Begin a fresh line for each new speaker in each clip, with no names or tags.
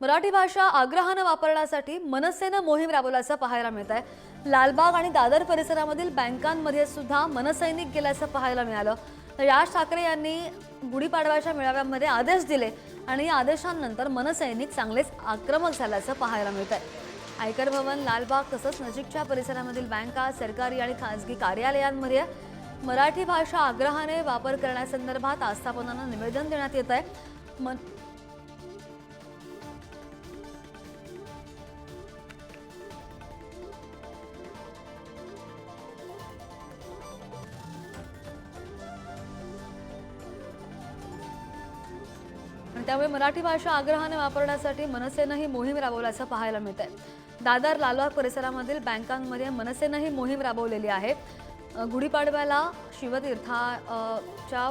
मराठी भाषा आग्रहानं वापरण्यासाठी मनसेनं मोहीम राबवल्याचं पाहायला मिळत आहे। लालबाग आणि दादर परिसरामधील बँकांमध्ये सुद्धा मनसैनिक गेल्याचं पाहायला मिळालं। राज ठाकरे यांनी गुढीपाडव्याच्या मेळाव्यामध्ये आदेश दिले आणि या आदेशांनंतर मनसैनिक चांगलेच आक्रमक झाल्याचं पाहायला मिळत आहे। आयकर भवन, लालबाग तसंच नजीकच्या परिसरामधील बँका, सरकारी आणि खासगी कार्यालयांमध्ये मराठी भाषा आग्रहाने वापर करण्यासंदर्भात आस्थापनांना निवेदन देण्यात येत आहे। त्यामुळे मराठी भाषा आग्रहाने वापरण्यासाठी मनसेनं ही मोहीम राबवल्याचं पाहायला मिळत आहे। दादर, लालबाग परिसरामधील बँकांमध्ये मनसेनं ही मोहीम राबवलेली आहे। गुढीपाडव्याला शिवतीर्थाच्या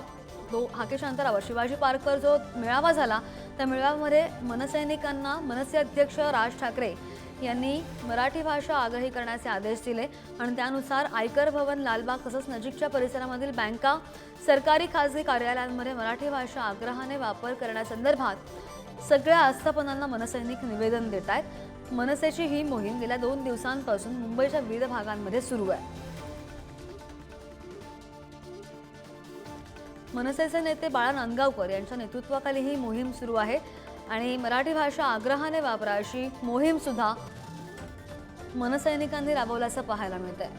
हाकेच्या अंतरावर शिवाजी पार्कवर जो मेळावा झाला त्या मेळाव्यामध्ये मनसैनिकांना मनसे अध्यक्ष राज ठाकरे यांनी मराठी भाषा आग्रही करण्याचे आदेश दिले आणि त्यानुसार आयकर भवन, लालबाग तसंच नजीकच्या परिसरामधील बँका, सरकारी खासगी कार्यालयांमध्ये मराठी भाषा आग्रहाने वापर करण्यासंदर्भात सगळ्या आस्थापनांना मनसैनिक निवेदन देत आहेत। मनसेची ही मोहीम गेल्या 2 दिवसांपासून मुंबईच्या विविध भागांमध्ये सुरू आहे। मनसेचे नेते बाळा नांदगावकर यांच्या नेतृत्वाखाली ही मोहीम सुरू आहे आणि मराठी भाषा आग्रहाने वापरा अशी मोहीम सुद्धा मनसैनिकांनी राबवल्याचं पाहायला मिळतंय।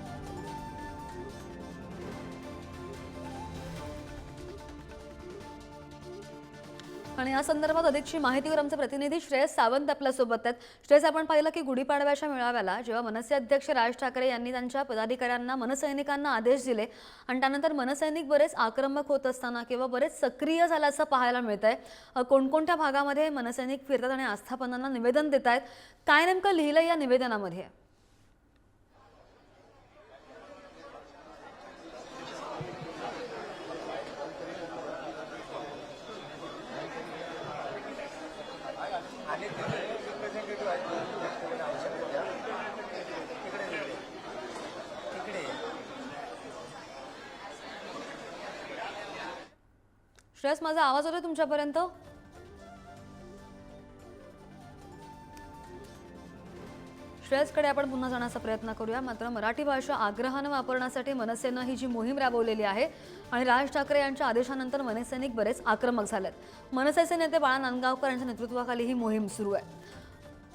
आणि या संदर्भात अधिकची माहितीवर आमचे प्रतिनिधी श्रेयस सावंत आपल्या सोबत आहेत। श्रेयस, आपण पाहिलं की गुढीपाडव्याच्या मेळाव्याला जेव्हा मनसे अध्यक्ष राज ठाकरे यांनी त्यांच्या पदाधिकाऱ्यांना मनसैनिकांना आदेश दिले आणि त्यानंतर मनसैनिक बरेच आक्रमक होत असताना किंवा बरेच सक्रिय झाल्याचं पाहायला मिळतंय। कोणकोणत्या भागामध्ये मनसैनिक फिरतात आणि आस्थापनांना निवेदन देत आहेत, काय नेमकं लिहिलं या निवेदनामध्ये? श्रेयस, माझा आवाज येतोय तुमच्यापर्यंत? श्रेयसकडे आपण पुन्हा जाण्याचा प्रयत्न करूया। मात्र मराठी भाषा आग्रहानं वापरण्यासाठी मनसेनं ही जी मोहीम राबवलेली आहे आणि राज ठाकरे यांच्या आदेशानंतर मनसैनिक बरेच आक्रमक झालेत। मनसेचे नेते बाळा नांदगावकर यांच्या नेतृत्वाखाली ही मोहीम सुरू आहे।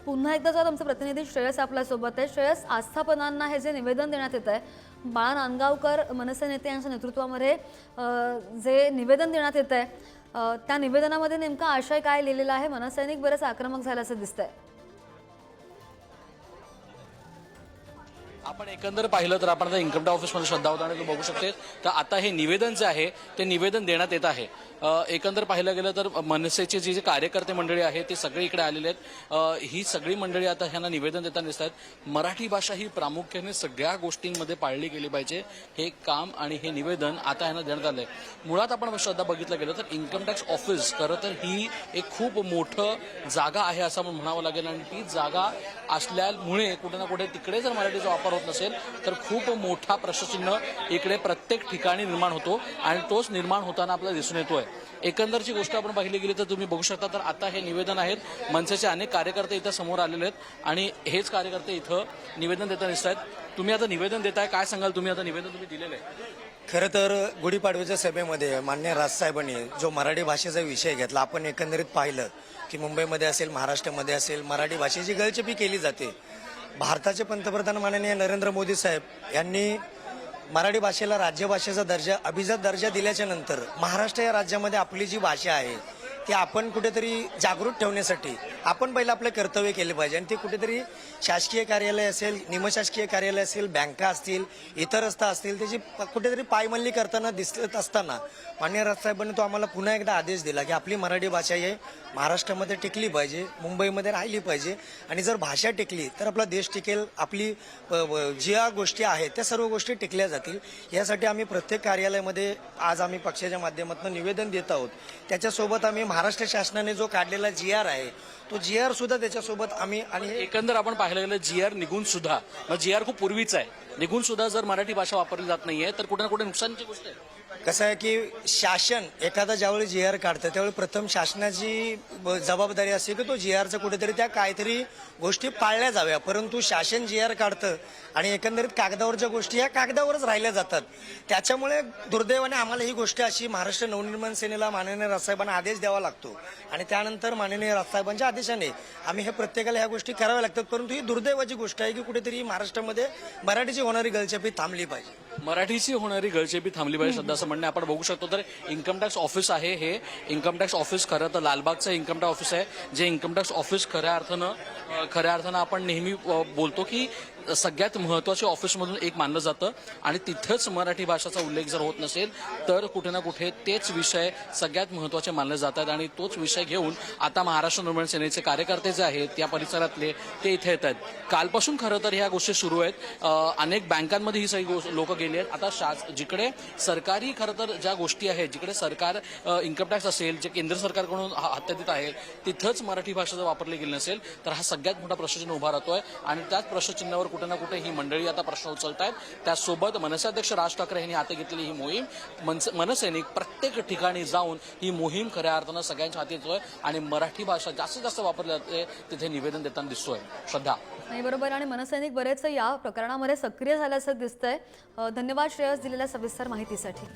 पुन्हा एकदा जर आमचे प्रतिनिधी श्रेयस आपल्या सोबत आहे। श्रेयस, आस्थापनांना हे जे निवेदन देण्यात येत आहे, बाळा नांदगावकर मनसे नेते यांच्या नेतृत्वामध्ये जे निवेदन देण्यात येत आहे त्या निवेदनामध्ये नेमका आशय काय लिहिलेला आहे? मनसैनिक बरेच आक्रमक झाल्याचं दिसतंय।
आपण एकंदर पाहिलं तर आपण आता इन्कम टॅक्स ऑफिसमध्ये श्रद्धा होता आणि बघू शकते तर आता हे निवेदन जे आहे ते निवेदन देण्यात येत आहे। एकंदर पाहिलं गेलं तर मनसेचे जे कार्यकर्ते मंडळी आहेत ते सगळे इकडे आलेले आहेत। ही सगळी मंडळी आता ह्यांना निवेदन देताना दिसत आहेत। मराठी भाषा ही प्रामुख्याने सगळ्या गोष्टींमध्ये पाळली गेली पाहिजे हे काम आणि हे निवेदन आता ह्यांना देण्यात आलंय। मुळात आपण श्रद्धा बघितलं गेलं तर इन्कम टॅक्स ऑफिस खरं तर ही एक खूप मोठं जागा आहे असं आपण म्हणावं लागेल आणि ती जागा असल्यामुळे कुठे ना कुठे तिकडे जर मराठीचा वापर होत नसेल तर खूप मोठा प्रश्नचिन्ह इकडे प्रत्येक ठिकाणी निर्माण होतो आणि तोच निर्माण होताना आपल्याला दिसून येतोय। एकंदरची गोष्ट आपण पाहिली गेली तर तुम्ही बघू शकता तर आता हे निवेदन आहेत। मनसेचे अनेक कार्यकर्ते इथं समोर आलेले आहेत आणि हेच कार्यकर्ते इथं निवेदन देताना दिसत आहेत। तुम्ही आता निवेदन देताय, काय सांगाल? तुम्ही आता निवेदन दिलेलं आहे।
खरं तर गुढीपाडव्याच्या सभेमध्ये माननीय राजसाहेबांनी जो मराठी भाषेचा विषय घेतला, आपण एकंदरीत पाहिलं की मुंबईमध्ये असेल, महाराष्ट्रामध्ये असेल, मराठी भाषेची गळचेपी केली जाते। भारताचे पंतप्रधान माननीय नरेंद्र मोदी साहेब यांनी मराठी भाषेला राज्यभाषेचा दर्जा, अभिजात दर्जा दिल्याच्या नंतर महाराष्ट्र या राज्यामध्ये आपली जी भाषा आहे ती आपण कुठेतरी जागृत ठेवण्यासाठी आपण पहिलं आपलं कर्तव्य केले पाहिजे आणि ते कुठेतरी शासकीय कार्यालय असेल, निमशासकीय कार्यालय असेल, बँका असतील, इतर रस्ता असतील, त्याची कुठेतरी पायमल्ली करताना दिसत असताना माननीय राजसाहेबांनी तो आम्हाला पुन्हा एकदा आदेश दिला की आपली मराठी भाषा ही महाराष्ट्रामध्ये टिकली पाहिजे, मुंबईमध्ये राहिली पाहिजे आणि जर भाषा टिकली तर आपला देश टिकेल, आपली ज्या गोष्टी आहेत त्या सर्व गोष्टी टिकल्या जातील। यासाठी आम्ही प्रत्येक कार्यालयामध्ये आज आम्ही पक्षाच्या माध्यमातून निवेदन देत आहोत। त्याच्यासोबत आम्ही महाराष्ट्र शासनाने जो काढलेला GR आहे तो GR सुद्धा त्याच्यासोबत आम्ही आणि
एकंदर आपण पाहिलं गेलं GR निघून सुद्धा GR खूप पूर्वीच आहे, निघून सुद्धा जर मराठी भाषा वापरली जात नाहीये तर कुठे ना कुठे नुकसानची गोष्ट आहे।
कसं आहे की शासन एखादा ज्यावेळी जी आर काढतं त्यावेळी प्रथम शासनाची जबाबदारी असते की तो जी आरचं कुठेतरी त्या काहीतरी गोष्टी पाळल्या जाव्या, परंतु शासन जी आर काढतं आणि एकंदरीत कागदावरच्या गोष्टी ह्या कागदावरच राहिल्या जातात. त्याच्यामुळे दुर्दैवाने आम्हाला ही गोष्ट अशी महाराष्ट्र नवनिर्माण सेनेला माननीय राजसाहेबांना आदेश द्यावा लागतो आणि त्यानंतर माननीय राजसाहेबांच्या आदेशाने आम्ही हे प्रत्येकाला ह्या गोष्टी कराव्या लागतात. परंतु ही दुर्दैवाची गोष्ट आहे की कुठेतरी महाराष्ट्रामध्ये मराठीची होणारी गलचेपी थांबली पाहिजे.
मराठीची होणारी गळचेपी थांबली पाहिजे सध्या असं म्हणणं आपण बघू शकतो. तर इन्कम टॅक्स ऑफिस आहे, हे इन्कम टॅक्स ऑफिस खरं तर लालबागचं इन्कम टॅक्स ऑफिस आहे, जे इन्कम टॅक्स ऑफिस खऱ्या अर्थानं आपण नेहमी बोलतो की सगळ्यात महत्त्वाच्या ऑफिसमधून एक मानलं जातं आणि तिथंच मराठी भाषेचा उल्लेख जर होत नसेल तर कुठे ना कुठे तेच विषय सगळ्यात महत्त्वाचे मानले जातात आणि तोच विषय घेऊन आता महाराष्ट्र निर्माण सेनेचे कार्यकर्ते जे आहेत या परिसरातले ते इथे येत आहेत. कालपासून खरं तर ह्या गोष्टी सुरू आहेत. अनेक बँकांमध्ये ही सगळी लोक गेली आहेत. आता जिकडे सरकारी खरं तर ज्या गोष्टी आहेत, जिकडे सरकार इन्कम टॅक्स असेल, जे केंद्र सरकारकडून हत्यादीत आहे, तिथंच मराठी भाषा जर वापरली गेली नसेल तर हा सगळ्यात मोठा प्रश्नचिन्ह उभा राहतोय आणि त्याच प्रश्नचिन्हावर कुठे ना कुठे ही मंडळी आता प्रश्न उचलत आहेत. त्यासोबत मनसे अध्यक्ष राज ठाकरे यांनी हाती घेतलेली ही मोहीम मनसैनिक प्रत्येक ठिकाणी जाऊन ही मोहीम खऱ्या अर्थानं सगळ्यांच्या हाती येतोय आणि मराठी भाषा जास्तीत जास्त वापरली जाते तिथे निवेदन देताना दिसतोय. श्रद्धा.
नाही, बरोबर. आणि मनसैनिक बरेच या प्रकरणामध्ये सक्रिय झाल्याचं दिसतंय. धन्यवाद श्रेयस दिलेल्या सविस्तर माहितीसाठी.